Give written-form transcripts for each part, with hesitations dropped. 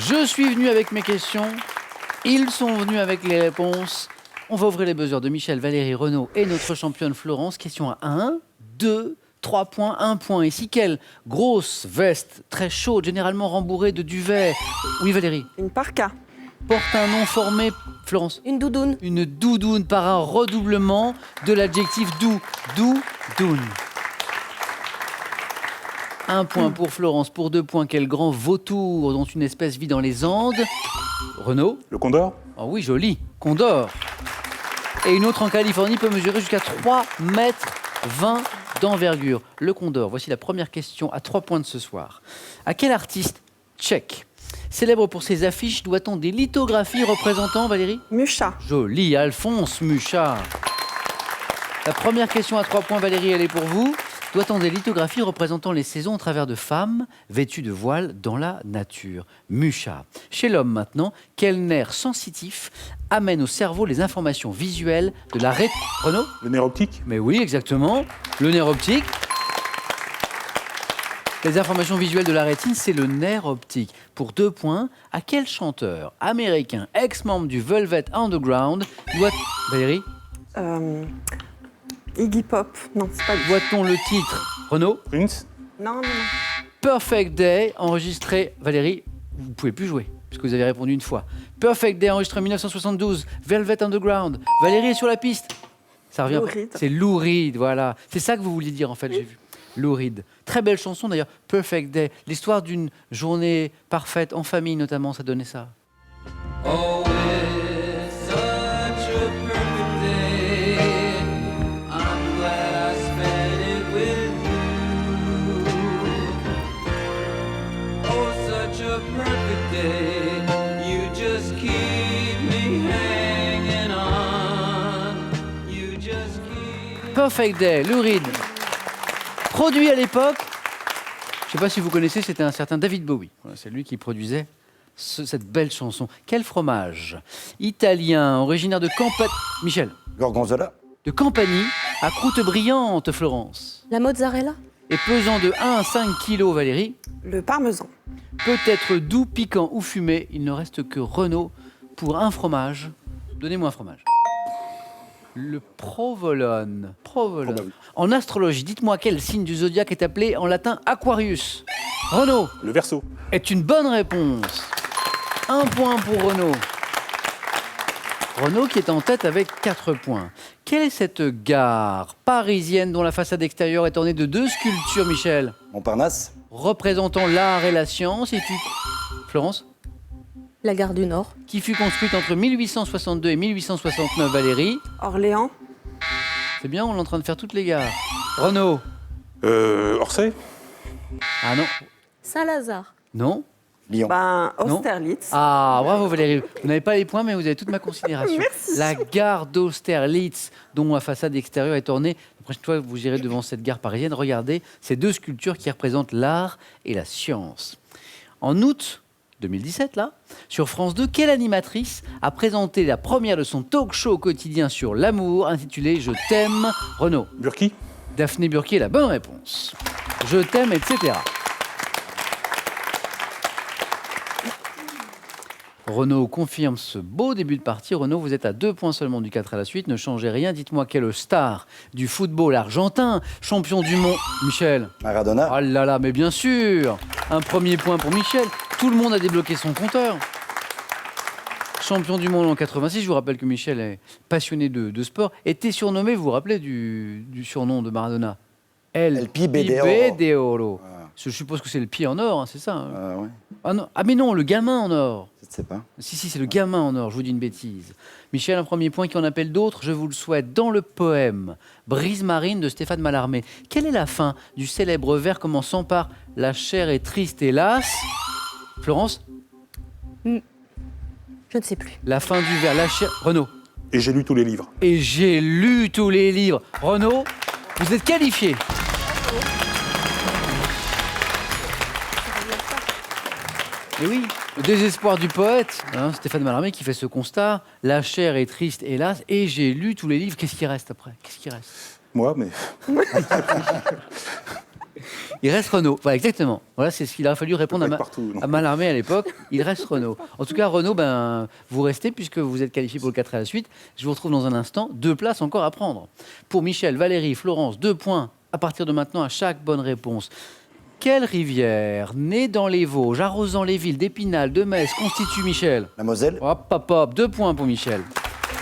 Je suis venu avec mes questions. Ils sont venus avec les réponses. On va ouvrir les buzzers de Michel, Valérie, Renaud et notre championne Florence. Question à 1, 2, 3 points, 1 point. Ici, quelle grosse veste très chaude, généralement rembourrée de duvet. Oui, Valérie. Une parka. Porte un nom formé, Florence. Une doudoune. Une doudoune par un redoublement de l'adjectif doux. Doudoune. 1 point pour Florence. Pour 2 points, quel grand vautour dont une espèce vit dans les Andes. Renaud. Le condor? Oh oui, joli. Condor. Et une autre en Californie peut mesurer jusqu'à 3,20 mètres d'envergure. Le condor. Voici la première question à 3 points de ce soir. À quel artiste tchèque, célèbre pour ses affiches, doit-on des lithographies représentant, Valérie? Mucha. Joli, Alphonse Mucha. La première question à 3 points, Valérie, elle est pour vous. Doit-on des lithographies représentant les saisons au travers de femmes vêtues de voile dans la nature? Mucha. Chez l'homme maintenant, quel nerf sensitif amène au cerveau les informations visuelles de la rétine? Renaud? Le nerf optique? Mais oui, exactement. Le nerf optique. Les informations visuelles de la rétine, c'est le nerf optique. Pour 2 points, à quel chanteur américain, ex-membre du Velvet Underground, Valérie? Iggy Pop. Non, c'est pas lui. Doit-on le titre? Renaud? Prince? Non. Perfect Day, enregistré. Valérie, vous ne pouvez plus jouer, puisque vous avez répondu une fois. Perfect Day, enregistré en 1972. Velvet Underground. Valérie est sur la piste. Ça revient. Lou Reed. C'est Lou Reed, voilà. C'est ça que vous vouliez dire, en fait, j'ai vu. Lou Reed. Très belle chanson, d'ailleurs. Perfect Day. L'histoire d'une journée parfaite, en famille notamment, ça donnait ça. Oh, it's such a perfect day. I'm glad I spent it with you. Oh, such a perfect day. You just keep me hanging on. You just keep... Perfect Day, Lou Reed. Produit à l'époque, je ne sais pas si vous connaissez, c'était un certain David Bowie. Voilà, c'est lui qui produisait cette belle chanson. Quel fromage italien, originaire de Campanie. Michel. Gorgonzola. De Campanie, à croûte brillante, Florence. La mozzarella. Et pesant de 1 à 5 kilos, Valérie. Le parmesan. Peut être doux, piquant ou fumé. Il ne reste que Renaud pour un fromage. Donnez-moi un fromage. Le provolone. Provolone. Oh bah oui. En astrologie, dites-moi quel signe du zodiaque est appelé en latin Aquarius. Renaud Le Verseau? est une bonne réponse. 1 point pour Renaud. Renaud qui est en tête avec 4 points. Quelle est cette gare parisienne dont la façade extérieure est ornée de 2 sculptures, Michel, Montparnasse. représentant l'art et la science? Et puis, Florence, La gare du Nord. qui fut construite entre 1862 et 1869, Valérie. Orléans. C'est bien, on est en train de faire toutes les gares. Renaud. Orsay? Ah non. Saint-Lazare. Non. Lyon. Ben, Non. Austerlitz. Ah, bravo Valérie. Vous n'avez pas les points, mais vous avez toute ma considération. Merci. La gare d'Austerlitz, dont la façade extérieure est ornée. La prochaine fois que vous irez devant cette gare parisienne, regardez ces 2 sculptures qui représentent l'art et la science. En août 2017, là, sur France 2, quelle animatrice a présenté la première de son talk show quotidien sur l'amour, intitulé « Je t'aime », Renaud? Burki? Daphné Burki est la bonne réponse. Je t'aime, etc. Renaud confirme ce beau début de partie. Renaud, vous êtes à 2 points seulement du 4 à la suite. Ne changez rien. Dites-moi quelle star du football argentin, champion du monde. Michel. Maradona. Ah là là, mais bien sûr. Un premier point pour Michel. Tout le monde a débloqué son compteur. Champion du monde en 86. Je vous rappelle que Michel est passionné de sport. Était surnommé, vous vous rappelez du surnom de Maradona? El Pibe de Oro. Je suppose que c'est le pied en or, hein, c'est ça hein? Ouais. Ah, non. Ah mais non, le gamin en or. Je ne sais pas. Si, c'est le gamin en or, je vous dis une bêtise. Michel, un premier point qui en appelle d'autres, je vous le souhaite. Dans le poème Brise marine de Stéphane Mallarmé, quelle est la fin du célèbre vers commençant par « La chair est triste, hélas » Florence? Je ne sais plus. La fin du vers, la chair... Renaud. Et j'ai lu tous les livres. Et j'ai lu tous les livres. Renaud, vous êtes qualifié. Et oui, le désespoir du poète, hein, Stéphane Mallarmé qui fait ce constat. La chair est triste, hélas, et j'ai lu tous les livres. Qu'est-ce qui reste après? Qu'est-ce qui reste? Moi, mais... Il reste Renaud. Voilà, exactement. Voilà, c'est ce qu'il a fallu répondre Peut pas être partout, non. à Mallarmé à l'époque. Il reste Renaud. En tout cas, Renaud, vous restez puisque vous êtes qualifié pour le 4 à la suite. Je vous retrouve dans un instant. 2 places encore à prendre. Pour Michel, Valérie, Florence, 2 points à partir de maintenant à chaque bonne réponse. Quelle rivière, née dans les Vosges, arrosant les villes d'Épinal, de Metz, constitue Michel? La Moselle. Hop, hop, hop, 2 points pour Michel.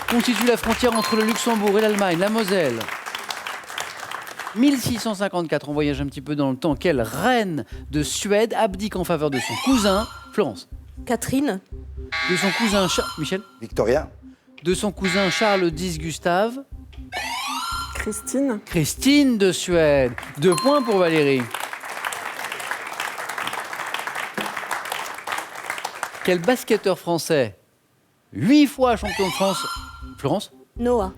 Constitue la frontière entre le Luxembourg et l'Allemagne, la Moselle. 1654, on voyage un petit peu dans le temps. Quelle reine de Suède abdique en faveur de son cousin, Florence? Catherine. De son cousin, Michel? Victoria. De son cousin Charles X Gustave? Christine. Christine de Suède. 2 points pour Valérie. Quel basketteur français, 8 fois champion de France, Florence, Noah.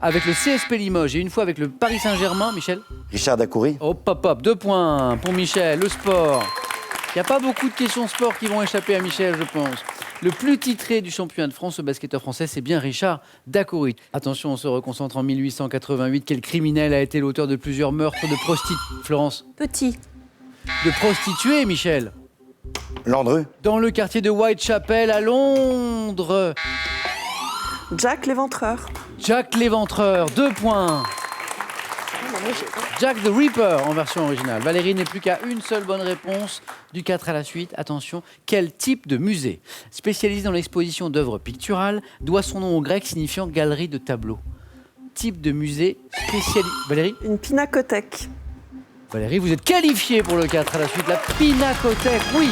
avec le CSP Limoges et une fois avec le Paris Saint-Germain, Michel? Richard Dacoury. Hop, hop, hop, 2 points pour Michel. Le sport. Il n'y a pas beaucoup de questions sport qui vont échapper à Michel, je pense. Le plus titré du championnat de France, ce basketteur français, c'est bien Richard Dacoury. Attention, on se reconcentre en 1888. Quel criminel a été l'auteur de plusieurs meurtres de prostituées, Florence? Petit. De prostituées, Michel? Landru. Dans le quartier de Whitechapel à Londres. Jack l'Éventreur. Jack l'Éventreur, 2 points. Jack the Ripper en version originale. Valérie n'est plus qu'à une seule bonne réponse du 4 à la suite. Attention, quel type de musée, spécialisé dans l'exposition d'œuvres picturales, doit son nom au grec signifiant galerie de tableaux? Type de musée spécialisé. Valérie? Une pinacothèque. Valérie, vous êtes qualifiée pour le 4 à la suite. La Pinacothèque, oui.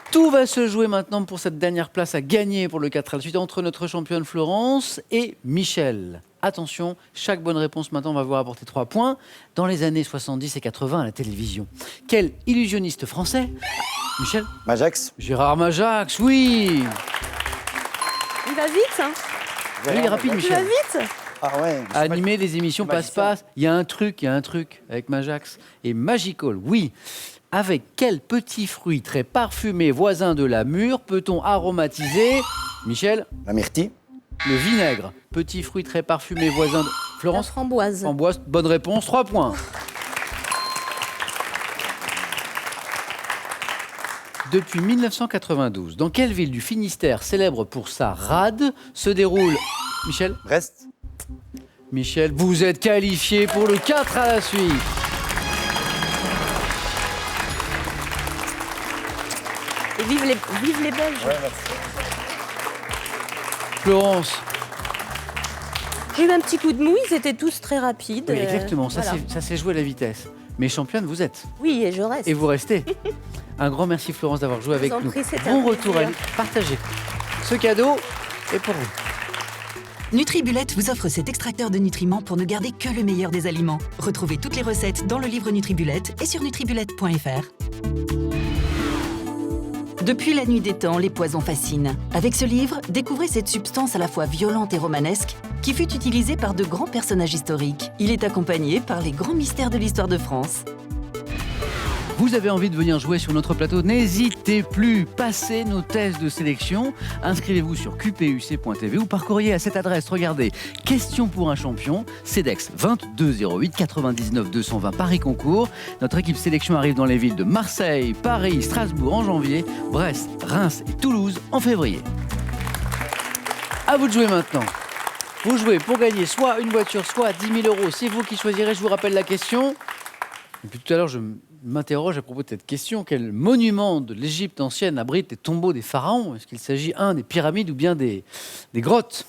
Tout va se jouer maintenant pour cette dernière place à gagner pour le 4 à la suite entre notre championne Florence et Michel. Attention, chaque bonne réponse maintenant va vous rapporter 3 points. Dans les années 70 et 80 à la télévision, quel illusionniste français, Michel? Majax. Gérard Majax, oui. Il va vite, hein? Oui, il est rapide, Il va Michel. vite. Ah ouais. Animer les émissions Passe-Passe, il y a un truc avec Majax. Et Magical, oui. Avec quel petit fruit très parfumé voisin de la mûre peut-on aromatiser, Michel? La myrtille. Le vinaigre. Petit fruit très parfumé voisin de... La Florence? framboise. Framboise, bonne réponse, 3 points. Depuis 1992, dans quelle ville du Finistère, célèbre pour sa rade, se déroule... Michel? Brest. Michel, vous êtes qualifié pour le 4 à la suite. Et vive les Belges. Florence? J'ai eu un petit coup de mou, ils étaient tous très rapides. Oui, exactement, ça voilà. s'est joué à la vitesse. Mais championne, vous êtes. Oui, et je reste. Et vous restez. Un grand merci Florence d'avoir joué avec en nous. prie, c'était un Bon retour à plaisir. partagez. Ce cadeau est pour vous. Nutribullet vous offre cet extracteur de nutriments pour ne garder que le meilleur des aliments. Retrouvez toutes les recettes dans le livre Nutribullet et sur nutribullet.fr. Depuis la nuit des temps, les poisons fascinent. Avec ce livre, découvrez cette substance à la fois violente et romanesque qui fut utilisée par de grands personnages historiques. Il est accompagné par les grands mystères de l'histoire de France. Vous avez envie de venir jouer sur notre plateau, n'hésitez plus, passez nos tests de sélection, inscrivez-vous sur qpuc.tv ou par courrier à cette adresse, regardez, question pour un champion, CEDEX 2208 99 220 Paris Concours. Notre équipe sélection arrive dans les villes de Marseille, Paris, Strasbourg en janvier, Brest, Reims et Toulouse en février. À vous de jouer maintenant. Vous jouez pour gagner soit une voiture, soit 10 000 €. C'est vous qui choisirez, je vous rappelle la question. Et puis tout à l'heure, je m'interroge à propos de cette question. Quel monument de l'Égypte ancienne abrite les tombeaux des pharaons? Est-ce qu'il s'agit, des pyramides ou bien des grottes?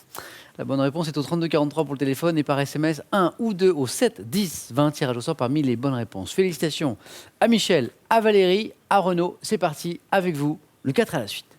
La bonne réponse est au 3243 pour le téléphone et par SMS 1 ou 2 au 7 10 20. Tirage au sort parmi les bonnes réponses. Félicitations à Michel, à Valérie, à Renaud. C'est parti avec vous, le 4 à la suite.